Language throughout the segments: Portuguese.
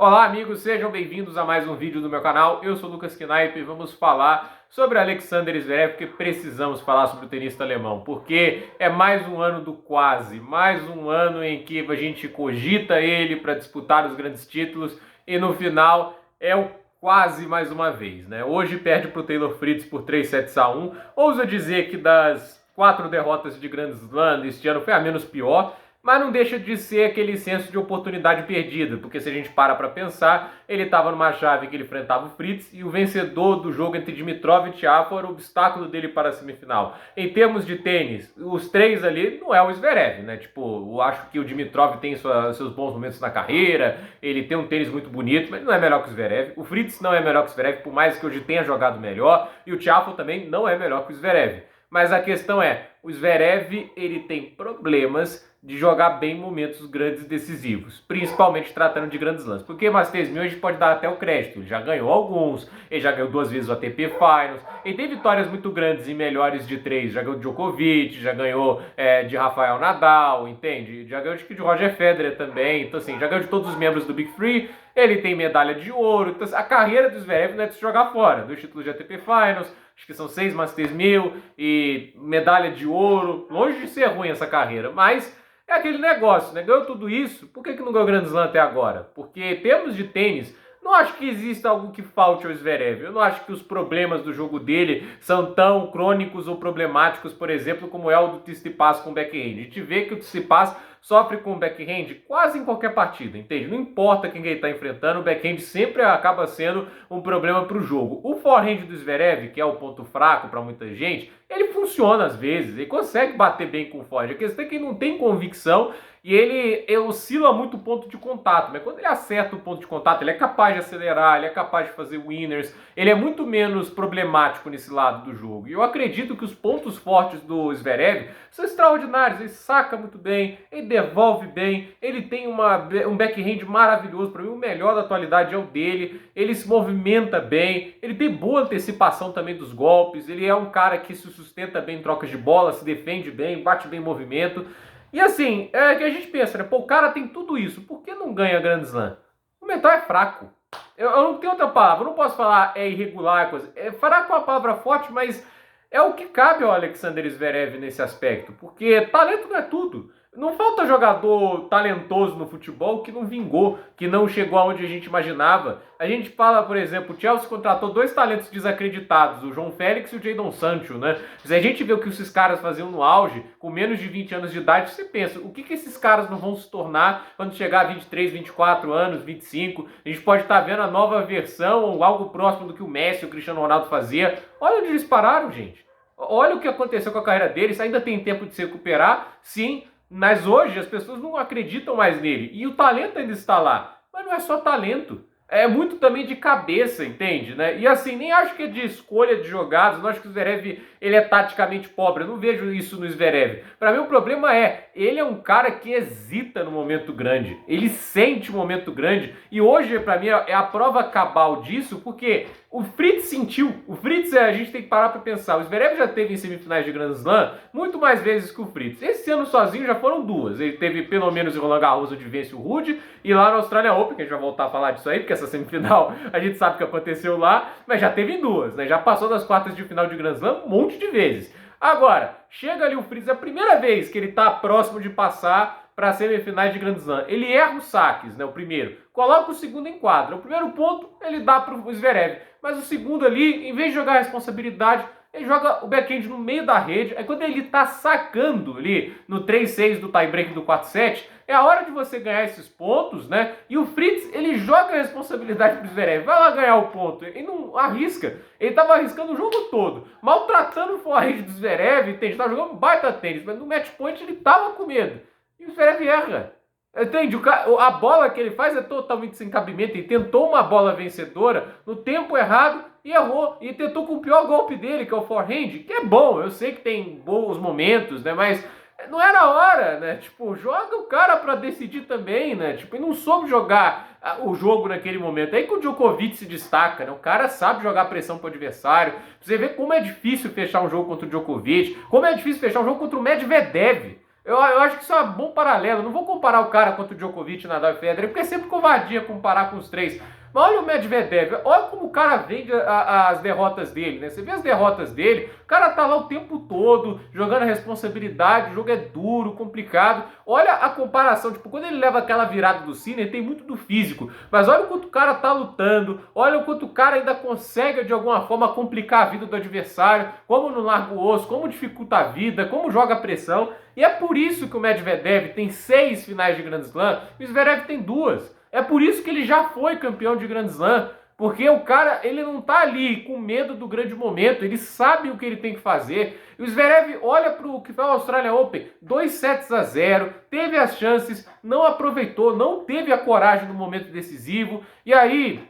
Olá amigos, sejam bem-vindos a mais um vídeo do meu canal. Eu sou o Lucas Knaip e vamos falar sobre Alexander Zverev, porque precisamos falar sobre o tenista alemão, porque é mais um ano do quase, mais um ano em que a gente cogita ele para disputar os grandes títulos e no final é o quase mais uma vez, né? Hoje perde para o Taylor Fritz por 3-1. Ouso dizer que das 4 derrotas de Grand Slam este ano foi a menos pior, mas não deixa de ser aquele senso de oportunidade perdida, porque se a gente para pensar, ele estava numa chave que ele enfrentava o Fritz e o vencedor do jogo entre Dimitrov e Tiafoe era o obstáculo dele para a semifinal. Em termos de tênis, os três ali não é o Zverev, né? Tipo, eu acho que o Dimitrov tem seus bons momentos na carreira, ele tem um tênis muito bonito, mas não é melhor que o Zverev. O Fritz não é melhor que o Zverev, por mais que hoje tenha jogado melhor, e o Tiafoe também não é melhor que o Zverev. Mas a questão é, o Zverev ele tem problemas de jogar bem momentos grandes e decisivos, principalmente tratando de grandes lances. Porque Masters 1000 a gente pode dar até o crédito, ele já ganhou alguns, ele já ganhou 2 vezes o ATP Finals, ele tem vitórias muito grandes e melhores de 3, já ganhou de Djokovic, já ganhou de Rafael Nadal, entende? Já ganhou de Roger Federer também, então assim, já ganhou de todos os membros do Big Three, ele tem medalha de ouro, então assim, a carreira do Zverev não é de se jogar fora, 2 títulos de ATP Finals, acho que são 6 Masters 1000 e medalha de ouro, longe de ser ruim essa carreira, mas é aquele negócio, né? Ganhou tudo isso, por que não ganhou o Grand Slam até agora? Porque em termos de tênis, não acho que exista algo que falte ao Zverev. Eu não acho que os problemas do jogo dele são tão crônicos ou problemáticos, por exemplo, como é o do Tsitsipas com o backhand. A gente vê que o Tsitsipas sofre com o backhand quase em qualquer partida, entende? Não importa quem ele está enfrentando, o backhand sempre acaba sendo um problema para o jogo. O forehand do Zverev, que é o ponto fraco para muita gente, ele funciona às vezes, ele consegue bater bem com o forehand. A questão é que ele não tem convicção e ele oscila muito o ponto de contato, mas quando ele acerta o ponto de contato, ele é capaz de acelerar, ele é capaz de fazer winners, ele é muito menos problemático nesse lado do jogo. E eu acredito que os pontos fortes do Zverev são extraordinários, ele saca muito bem, ele devolve bem, ele tem um backhand maravilhoso, para mim o melhor da atualidade é o dele, ele se movimenta bem, ele tem boa antecipação também dos golpes, ele é um cara que se sustenta bem em trocas de bola, se defende bem, bate bem em movimento. E assim, é que a gente pensa, né? Pô, o cara tem tudo isso, por que não ganha Grand Slam? O mental é fraco. Eu não tenho outra palavra, eu não posso falar é irregular, coisa. É fraco é uma palavra forte, mas é o que cabe ao Alexander Zverev nesse aspecto, porque talento não é tudo. Não falta jogador talentoso no futebol que não vingou, que não chegou aonde a gente imaginava. A gente fala, por exemplo, o Chelsea contratou 2 talentos desacreditados, o João Félix e o Jadon Sancho, né? Se a gente vê o que esses caras faziam no auge, com menos de 20 anos de idade, você pensa, o que esses caras não vão se tornar quando chegar a 23, 24 anos, 25? A gente pode estar vendo a nova versão ou algo próximo do que o Messi e o Cristiano Ronaldo fazia. Olha onde eles pararam, gente. Olha o que aconteceu com a carreira deles, ainda tem tempo de se recuperar, sim, mas hoje as pessoas não acreditam mais nele. E o talento ainda está lá. Mas não é só talento. É muito também de cabeça, entende? Né? E assim, nem acho que é de escolha de jogadas. Não acho que o Zverev ele é taticamente pobre. Eu não vejo isso no Zverev. Para mim o problema é, ele é um cara que hesita no momento grande. Ele sente o momento grande. E hoje, para mim, é a prova cabal disso, porque o Fritz sentiu. O Fritz, a gente tem que parar para pensar. O Zverev já teve em semifinais de Grand Slam muito mais vezes que o Fritz. Esse ano sozinho já foram 2. Ele teve pelo menos em Roland Garros, onde vence o Ruud, e lá na Australian Open, que a gente vai voltar a falar disso aí, porque essa semifinal a gente sabe o que aconteceu lá, mas já teve em 2, né? Já passou das quartas de final de Grand Slam um monte de vezes. Agora, chega ali o Fritz, é a primeira vez que ele está próximo de passar para semifinais de Grand Slam. Ele erra os saques, né, o primeiro. Coloca o segundo em quadra. O primeiro ponto ele dá para o Zverev. Mas o segundo ali, em vez de jogar a responsabilidade, ele joga o backhand no meio da rede. Aí quando ele tá sacando ali no 3-6 do tie-break do 4-7, é a hora de você ganhar esses pontos, né? E o Fritz, ele joga a responsabilidade pro Zverev. Vai lá ganhar o ponto. Ele não arrisca. Ele tava arriscando o jogo todo. Maltratando o forehand do Zverev. Ele tava jogando baita tênis. Mas no match point ele tava com medo. E o Zverev erra. Entende? A bola que ele faz é totalmente sem cabimento. Ele tentou uma bola vencedora no tempo errado e errou. E tentou com o pior golpe dele, que é o forehand, que é bom. Eu sei que tem bons momentos, né? Mas não era a hora, né? Tipo, joga o cara pra decidir também, né? Tipo, e não soube jogar o jogo naquele momento. Aí que o Djokovic se destaca, né? O cara sabe jogar pressão pro adversário. Você vê como é difícil fechar um jogo contra o Djokovic, como é difícil fechar um jogo contra o Medvedev. Eu acho que isso é um bom paralelo. Não vou comparar o cara contra o Djokovic, Nadal e Federer, porque é sempre covardia comparar com os três. Mas olha o Medvedev, olha como o cara vende as derrotas dele, né? Você vê as derrotas dele, o cara tá lá o tempo todo, jogando a responsabilidade, o jogo é duro, complicado. Olha a comparação, tipo, quando ele leva aquela virada do Sinner, tem muito do físico. Mas olha o quanto o cara tá lutando, olha o quanto o cara ainda consegue, de alguma forma, complicar a vida do adversário, como não larga o osso, como dificulta a vida, como joga a pressão. E é por isso que o Medvedev tem 6 finais de Grand Slam e o Zverev tem 2. É por isso que ele já foi campeão de Grand Slam, porque o cara, ele não tá ali com medo do grande momento, ele sabe o que ele tem que fazer. E o Zverev olha para o que foi o Australian Open, 2-0, teve as chances, não aproveitou, não teve a coragem no momento decisivo, e aí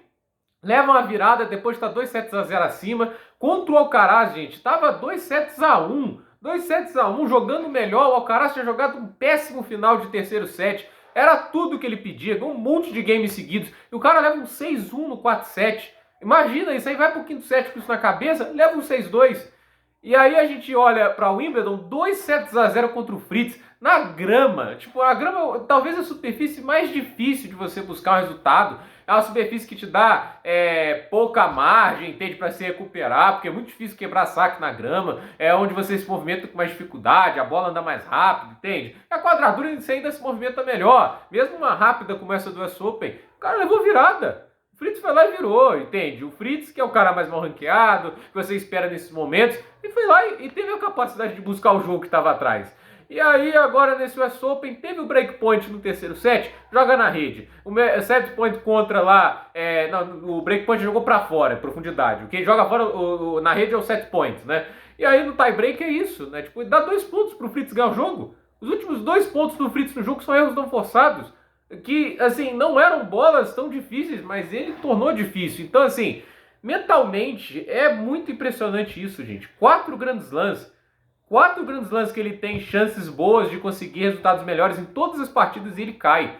leva uma virada, depois está 2-0 acima, contra o Alcaraz, gente, tava 2-1, 2-1, jogando melhor, o Alcaraz tinha jogado um péssimo final de terceiro set, era tudo que ele pedia, um monte de games seguidos. E o cara leva um 6-1 no 4-7. Imagina, isso aí vai pro quinto set com isso na cabeça, leva um 6-2. E aí a gente olha para o Wimbledon, 2-0 contra o Fritz, na grama. Tipo, a grama talvez a superfície mais difícil de você buscar um resultado. É uma superfície que te dá pouca margem, entende, para se recuperar, porque é muito difícil quebrar saque na grama, é onde você se movimenta com mais dificuldade, a bola anda mais rápido, entende? A quadradura você ainda se movimenta melhor, mesmo uma rápida como essa do US Open, o cara levou virada. O Fritz foi lá e virou, entende? O Fritz, que é o cara mais mal ranqueado, que você espera nesses momentos, e foi lá e teve a capacidade de buscar o jogo que estava atrás. E aí, agora nesse US Open, teve o breakpoint no terceiro set, joga na rede. O set point contra lá, não, o breakpoint jogou pra fora, profundidade. Quem joga fora na rede é o set point, né? E aí no tie break é isso, né? Tipo, dá 2 pontos pro Fritz ganhar o jogo. Os últimos 2 pontos do Fritz no jogo são erros não forçados. Que, assim, não eram bolas tão difíceis, mas ele tornou difícil. Então, assim, mentalmente, é muito impressionante isso, gente. 4 Grand Slams. 4 Grand Slams que ele tem chances boas de conseguir resultados melhores em todas as partidas e ele cai.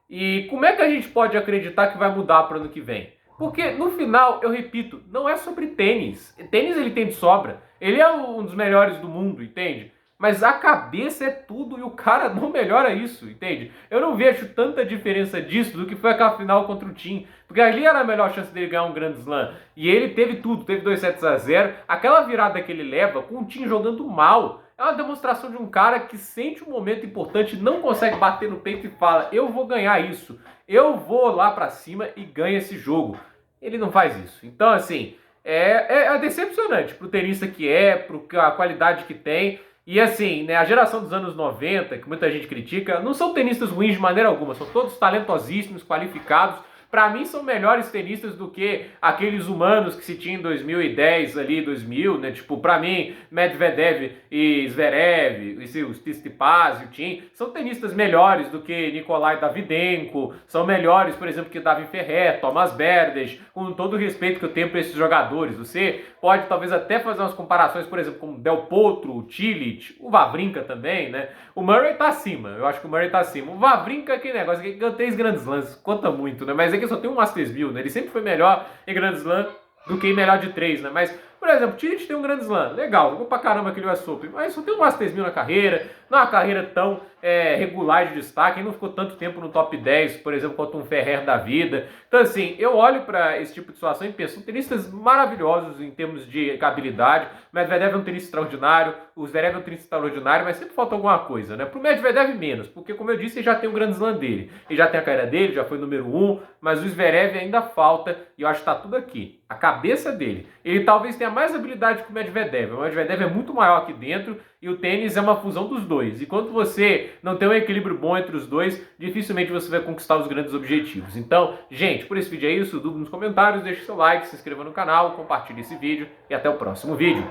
E como é que a gente pode acreditar que vai mudar para o ano que vem? Porque no final, eu repito, não é sobre tênis. Tênis ele tem de sobra. Ele é um dos melhores do mundo, entende? Mas a cabeça é tudo e o cara não melhora isso, entende? Eu não vejo tanta diferença disso do que foi aquela final contra o Thiem. Porque ali era a melhor chance dele ganhar um Grand Slam. E ele teve tudo, teve 2-0. Aquela virada que ele leva com o Thiem jogando mal. É uma demonstração de um cara que sente um momento importante, não consegue bater no peito e fala, eu vou ganhar isso. Eu vou lá pra cima e ganho esse jogo. Ele não faz isso. Então, assim, é decepcionante pro tenista que pro a qualidade que tem. E assim, né, a geração dos anos 90, que muita gente critica, não são tenistas ruins de maneira alguma, são todos talentosíssimos, qualificados. Para mim são melhores tenistas do que aqueles humanos que se tinha em 2010 ali, 2000, né? Tipo, para mim, Medvedev e Zverev, o Tsitsipas e o Thiem, são tenistas melhores do que Nikolai Davydenko, são melhores, por exemplo, que Davi Ferrer, Thomas Berdych, com todo o respeito que eu tenho para esses jogadores. Você pode talvez até fazer umas comparações, por exemplo, com Del Potro, o Cilic, o Wawrinka também, né? O Murray tá acima, eu acho que o Murray tá acima. O Wawrinka, que negócio, que ganhou 3 Grand Slams, conta muito, né? Mas é que só tem um Masters 1000, né? Ele sempre foi melhor em Grand Slam do que em melhor de 3, né? Mas, por exemplo, o Cilic tem um Grand Slam, legal, jogou pra caramba aquele US Open, mas só tem um Masters 1000 na carreira, não é uma carreira tão regular de destaque, ele não ficou tanto tempo no top 10, por exemplo, quanto um Ferrer da vida. Então, assim, eu olho pra esse tipo de situação e penso, são tenistas maravilhosos em termos de habilidade. O Medvedev é um tenista extraordinário, o Zverev é um tenista extraordinário, mas sempre falta alguma coisa, né? Pro Medvedev menos, porque, como eu disse, ele já tem um Grand Slam dele, ele já tem a carreira dele, já foi número 1, mas o Zverev ainda falta, e eu acho que tá tudo aqui. A cabeça dele. Ele talvez tenha mais habilidade que o Medvedev. O Medvedev é muito maior aqui dentro e o tênis é uma fusão dos dois. E quando você não tem um equilíbrio bom entre os dois, dificilmente você vai conquistar os grandes objetivos. Então, gente, por esse vídeo é isso. Dúvida nos comentários, deixe seu like, se inscreva no canal, compartilhe esse vídeo e até o próximo vídeo.